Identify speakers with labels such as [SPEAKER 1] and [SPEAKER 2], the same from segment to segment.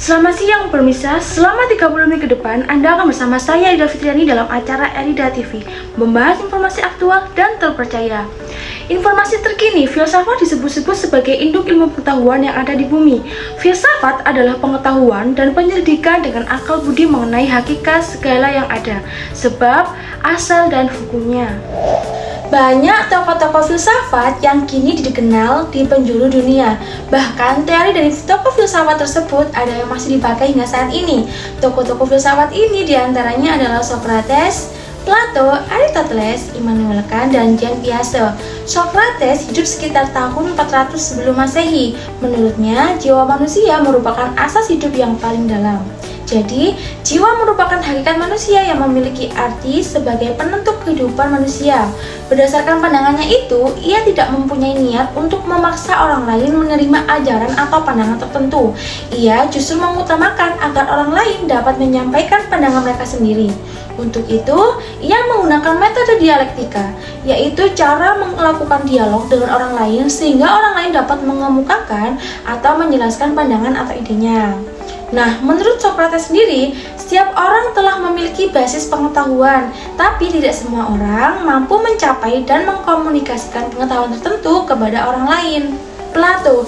[SPEAKER 1] Selamat siang pemirsa, selama 30 menit ke depan Anda akan bersama saya Ida Fitriani dalam acara Erida TV, membahas informasi aktual dan terpercaya. Informasi terkini, filsafat disebut-sebut sebagai induk ilmu pengetahuan yang ada di bumi. Filsafat adalah pengetahuan dan penyelidikan dengan akal budi mengenai hakikat segala yang ada, sebab, asal, dan hukumnya. Banyak tokoh-tokoh filsafat yang kini dikenal di penjuru dunia. Bahkan teori dari tokoh filsafat tersebut ada yang masih dipakai hingga saat ini. Tokoh-tokoh filsafat ini diantaranya adalah Socrates, Plato, Aristoteles, Immanuel Kant, dan Jean Piaget. Socrates hidup sekitar tahun 400 sebelum Masehi. Menurutnya, jiwa manusia merupakan asas hidup yang paling dalam. Jadi, jiwa merupakan hakikat manusia yang memiliki arti sebagai penentu kehidupan manusia. Berdasarkan pandangannya itu, ia tidak mempunyai niat untuk memaksa orang lain menerima ajaran atau pandangan tertentu. Ia justru mengutamakan agar orang lain dapat menyampaikan pandangan mereka sendiri. Untuk itu, ia menggunakan metode dialektika, yaitu cara melakukan dialog dengan orang lain sehingga orang lain dapat mengemukakan atau menjelaskan pandangan atau idenya. Nah, menurut Socrates sendiri, setiap orang telah memiliki basis pengetahuan, tapi tidak semua orang mampu mencapai dan mengkomunikasikan pengetahuan tertentu kepada orang lain. Plato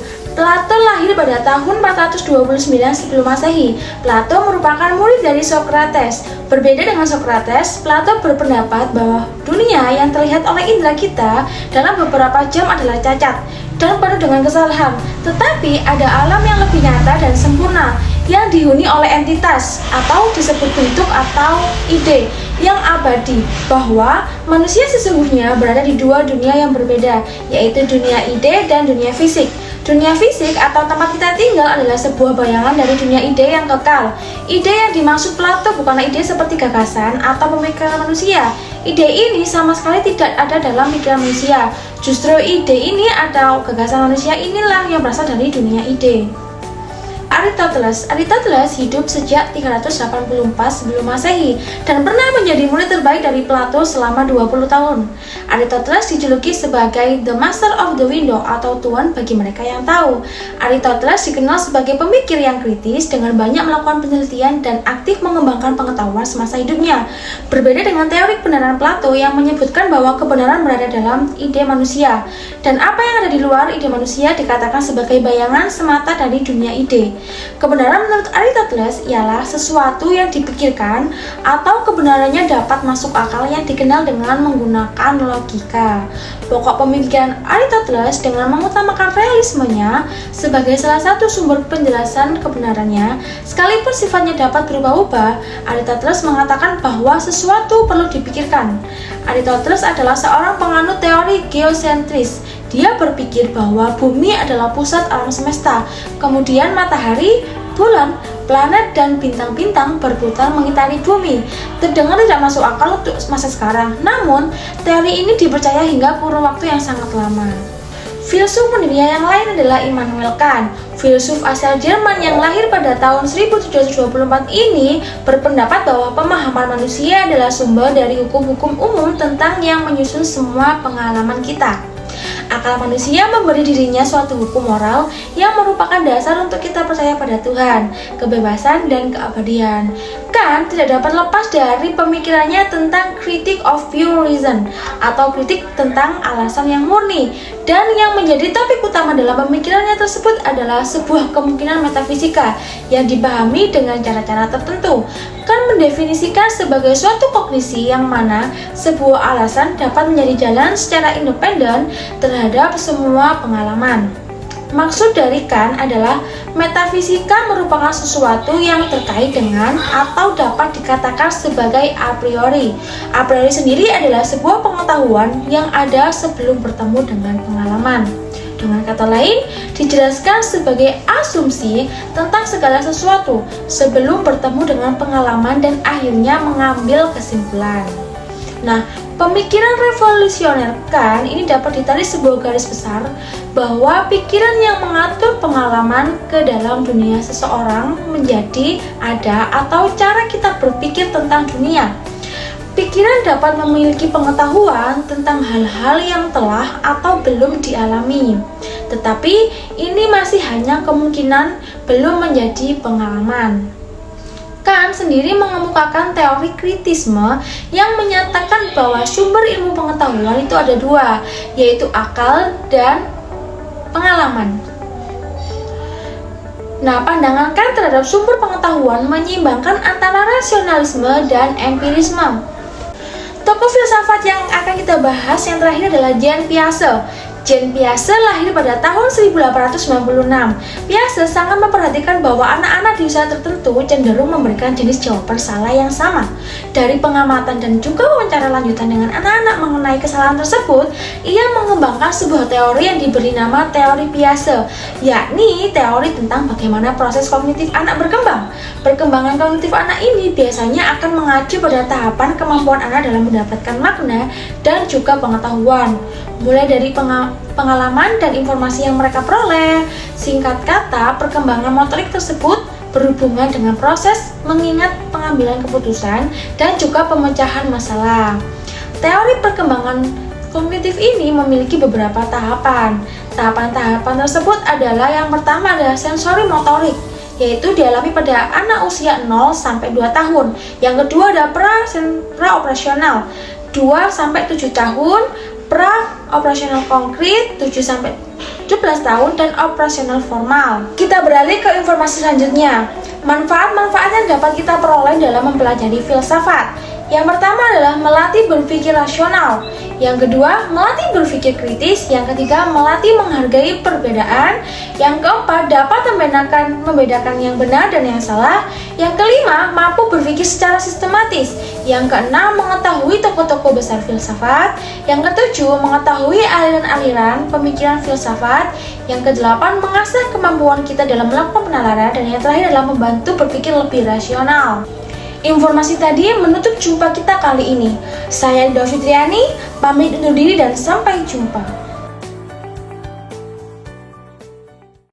[SPEAKER 1] lahir pada tahun 429 sebelum Masehi. Plato merupakan murid dari Socrates. Berbeda dengan Socrates, Plato berpendapat bahwa dunia yang terlihat oleh indera kita dalam beberapa jam adalah cacat dan penuh dengan kesalahan. Tetapi ada alam yang lebih nyata dan sempurna yang dihuni oleh entitas atau disebut bentuk atau ide yang abadi, bahwa manusia sesungguhnya berada di dua dunia yang berbeda, yaitu dunia ide dan dunia fisik. Dunia fisik atau tempat kita tinggal adalah sebuah bayangan dari dunia ide yang kekal. Ide yang dimaksud Plato bukanlah ide seperti gagasan atau pemikiran manusia. Ide ini sama sekali tidak ada dalam pikiran manusia. Justru ide ini atau gagasan manusia inilah yang berasal dari dunia ide. Aristoteles hidup sejak 384 sebelum Masehi dan pernah menjadi murid terbaik dari Plato selama 20 tahun. Aristoteles dijuluki sebagai The Master of the Window atau Tuan bagi mereka yang tahu. Aristoteles dikenal sebagai pemikir yang kritis dengan banyak melakukan penelitian dan aktif mengembangkan pengetahuan semasa hidupnya. Berbeda dengan teori kebenaran Plato yang menyebutkan bahwa kebenaran berada dalam ide manusia dan apa yang ada di luar ide manusia dikatakan sebagai bayangan semata dari dunia ide. Kebenaran menurut Aristoteles ialah sesuatu yang dipikirkan atau kebenarannya dapat masuk akal yang dikenal dengan menggunakan logika. Pokok pemikiran Aristoteles dengan mengutamakan realismenya sebagai salah satu sumber penjelasan kebenarannya, sekalipun sifatnya dapat berubah-ubah, Aristoteles mengatakan bahwa sesuatu perlu dipikirkan. Aristoteles adalah seorang penganut teori geosentris. Dia berpikir bahwa bumi adalah pusat alam semesta, kemudian matahari, bulan, planet, dan bintang-bintang berputar mengitari bumi. Terdengar tidak masuk akal untuk masa sekarang, namun teori ini dipercaya hingga kurun waktu yang sangat lama. Filsuf dunia yang lain adalah Immanuel Kant. Filsuf asal Jerman yang lahir pada tahun 1724 ini berpendapat bahwa pemahaman manusia adalah sumber dari hukum-hukum umum tentang yang menyusun semua pengalaman kita. Akal manusia memberi dirinya suatu hukum moral yang merupakan dasar untuk kita percaya pada Tuhan, kebebasan, dan keabadian. Kant tidak dapat lepas dari pemikirannya tentang critique of pure reason atau kritik tentang alasan yang murni, dan yang menjadi topik utama dalam pemikirannya tersebut adalah sebuah kemungkinan metafisika yang dipahami dengan cara-cara tertentu. Kant mendefinisikan sebagai suatu kognisi yang mana sebuah alasan dapat menjadi jalan secara independen terhadap semua pengalaman. Maksud dari Kant adalah metafisika merupakan sesuatu yang terkait dengan atau dapat dikatakan sebagai a priori. A priori sendiri adalah sebuah pengetahuan yang ada sebelum bertemu dengan pengalaman. Dengan kata lain, dijelaskan sebagai asumsi tentang segala sesuatu sebelum bertemu dengan pengalaman dan akhirnya mengambil kesimpulan. Nah, pemikiran revolusioner Kant ini dapat ditarik sebuah garis besar bahwa pikiran yang mengatur pengalaman ke dalam dunia seseorang menjadi ada atau cara kita berpikir tentang dunia. Pikiran dapat memiliki pengetahuan tentang hal-hal yang telah atau belum dialami. Tetapi ini masih hanya kemungkinan, belum menjadi pengalaman. Kant sendiri mengemukakan teori kritisme yang menyatakan bahwa sumber ilmu pengetahuan itu ada dua, yaitu akal dan pengalaman. Nah, pandangan Kant terhadap sumber pengetahuan menyeimbangkan antara rasionalisme dan empirisme. Tokoh filsafat yang akan kita bahas yang terakhir adalah Jean Piaget. Jean Piaget lahir pada tahun 1896. Piaget sangat memperhatikan bahwa anak-anak di usia tertentu cenderung memberikan jenis jawaban salah yang sama. Dari pengamatan dan juga wawancara lanjutan dengan anak-anak mengenai kesalahan tersebut, ia mengembangkan sebuah teori yang diberi nama teori Piaget, yakni teori tentang bagaimana proses kognitif anak berkembang. Perkembangan kognitif anak ini biasanya akan mengacu pada tahapan kemampuan anak dalam mendapatkan makna dan juga pengetahuan, mulai dari pengalaman dan informasi yang mereka peroleh. Singkat kata, perkembangan motorik tersebut berhubungan dengan proses mengingat, pengambilan keputusan, dan juga pemecahan masalah. Teori perkembangan kognitif ini memiliki beberapa tahapan. Tahapan-tahapan tersebut adalah yang pertama adalah sensori motorik, yaitu dialami pada anak usia 0 sampai 2 tahun. Yang kedua adalah pra-operasional, 2 sampai 7 tahun, pra-operasional konkret 7 sampai 17 tahun, dan operasional formal. Kita beralih ke informasi selanjutnya. Manfaat-manfaat yang dapat kita peroleh dalam mempelajari filsafat. Yang pertama adalah melatih berpikir rasional. Yang kedua, melatih berpikir kritis. Yang ketiga, melatih menghargai perbedaan. Yang keempat, dapat membedakan yang benar dan yang salah. Yang kelima, mampu berpikir secara sistematis. Yang keenam, mengetahui tokoh-tokoh besar filsafat. Yang ketujuh, mengetahui aliran-aliran pemikiran filsafat. Yang kedelapan, mengasah kemampuan kita dalam melakukan penalaran. Dan yang terakhir adalah membantu berpikir lebih rasional. Informasi tadi menutup jumpa kita kali ini. Saya Ida Fitriani, pamit undur diri dan sampai jumpa.